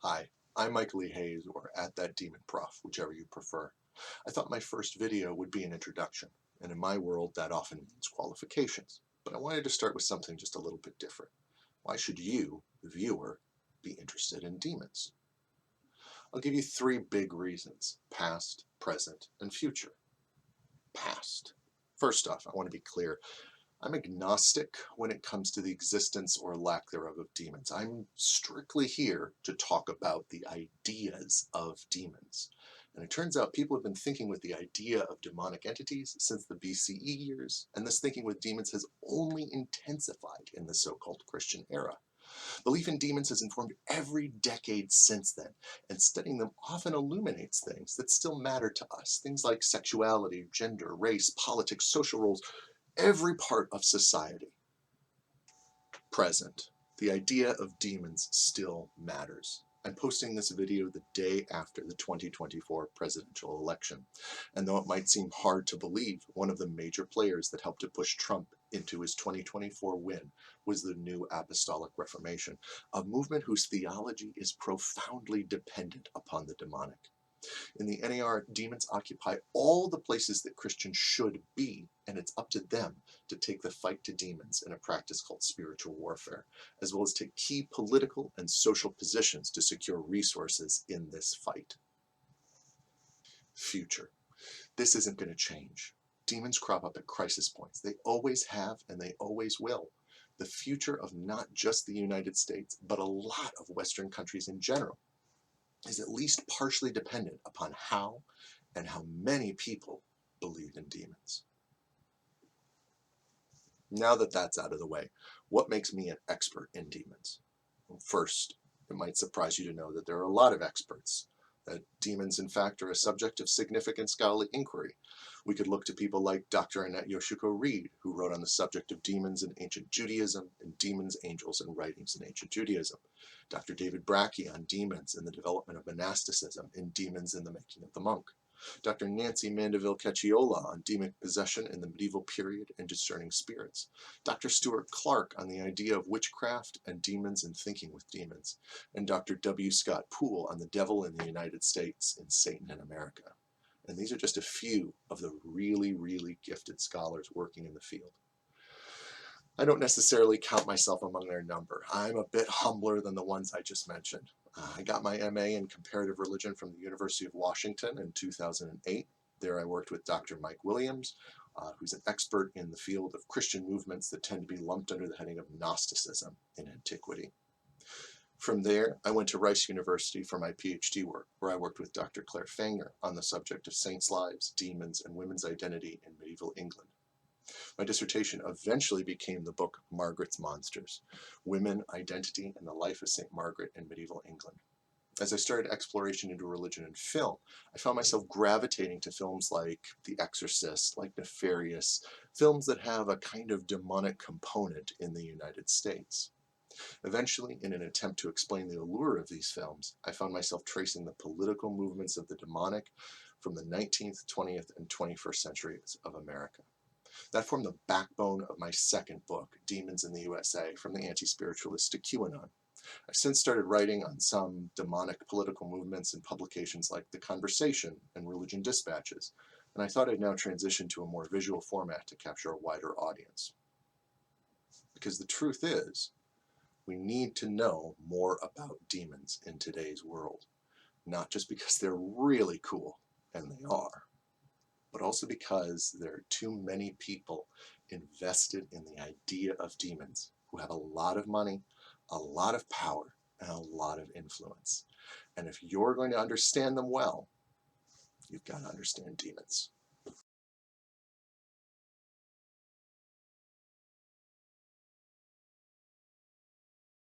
Hi, I'm Michael E. Hayes, or at that Demon Prof, whichever you prefer. I thought my first video would be an introduction, and in my world that often means qualifications. But I wanted to start with something just a little bit different. Why should you, the viewer, be interested in demons? I'll give you three big reasons: past, present, and future. Past. First off, I want to be clear. I'm agnostic when it comes to the existence or lack thereof of demons. I'm strictly here to talk about the ideas of demons. And it turns out people have been thinking with the idea of demonic entities since the BCE years, and this thinking with demons has only intensified in the so-called Christian era. Belief in demons has informed every decade since then, and studying them often illuminates things that still matter to us. Things like sexuality, gender, race, politics, social roles, every part of society. Present. The idea of demons still matters. I'm posting this video the day after the 2024 presidential election, and though it might seem hard to believe, one of the major players that helped to push Trump into his 2024 win was the New Apostolic Reformation, a movement whose theology is profoundly dependent upon the demonic. In the NAR, demons occupy all the places that Christians should be, and it's up to them to take the fight to demons in a practice called spiritual warfare, as well as take key political and social positions to secure resources in this fight. Future. This isn't going to change. Demons crop up at crisis points. They always have and they always will. The future of not just the United States, but a lot of Western countries in general is at least partially dependent upon how and how many people believe in demons. Now that that's out of the way, what makes me an expert in demons? Well, first, it might surprise you to know that there are a lot of experts, that demons in fact are a subject of significant scholarly inquiry. We could look to people like Dr. Annette Yoshiko Reed, who wrote on the subject of demons in ancient Judaism and demons, angels, and writings in ancient Judaism. Dr. David Brackey on demons and the development of monasticism in Demons in the Making of the Monk. Dr. Nancy Mandeville-Cacciola on demonic possession in the medieval period and discerning spirits. Dr. Stuart Clark on the idea of witchcraft and demons and thinking with demons. And Dr. W. Scott Poole on the devil in the United States and Satan in America. And these are just a few of the really, really gifted scholars working in the field. I don't necessarily count myself among their number. I'm a bit humbler than the ones I just mentioned. I got my MA in comparative religion from the University of Washington in 2008. There I worked with Dr. Mike Williams, who's an expert in the field of Christian movements that tend to be lumped under the heading of Gnosticism in antiquity. From there, I went to Rice University for my PhD work, where I worked with Dr. Claire Fangner on the subject of saints' lives, demons, and women's identity in medieval England. My dissertation eventually became the book Margaret's Monsters: Women, Identity, and the Life of St. Margaret in Medieval England. As I started exploration into religion and film, I found myself gravitating to films like The Exorcist, like Nefarious, films that have a kind of demonic component in the United States. Eventually, in an attempt to explain the allure of these films, I found myself tracing the political movements of the demonic from the 19th, 20th, and 21st centuries of America. That formed the backbone of my second book, Demons in the USA, From the Anti-Spiritualist to QAnon. I've since started writing on some demonic political movements in publications like The Conversation and Religion Dispatches, and I thought I'd now transition to a more visual format to capture a wider audience. Because the truth is, we need to know more about demons in today's world, not just because they're really cool, and they are, but also because there are too many people invested in the idea of demons who have a lot of money, a lot of power, and a lot of influence. And if you're going to understand them well, you've got to understand demons.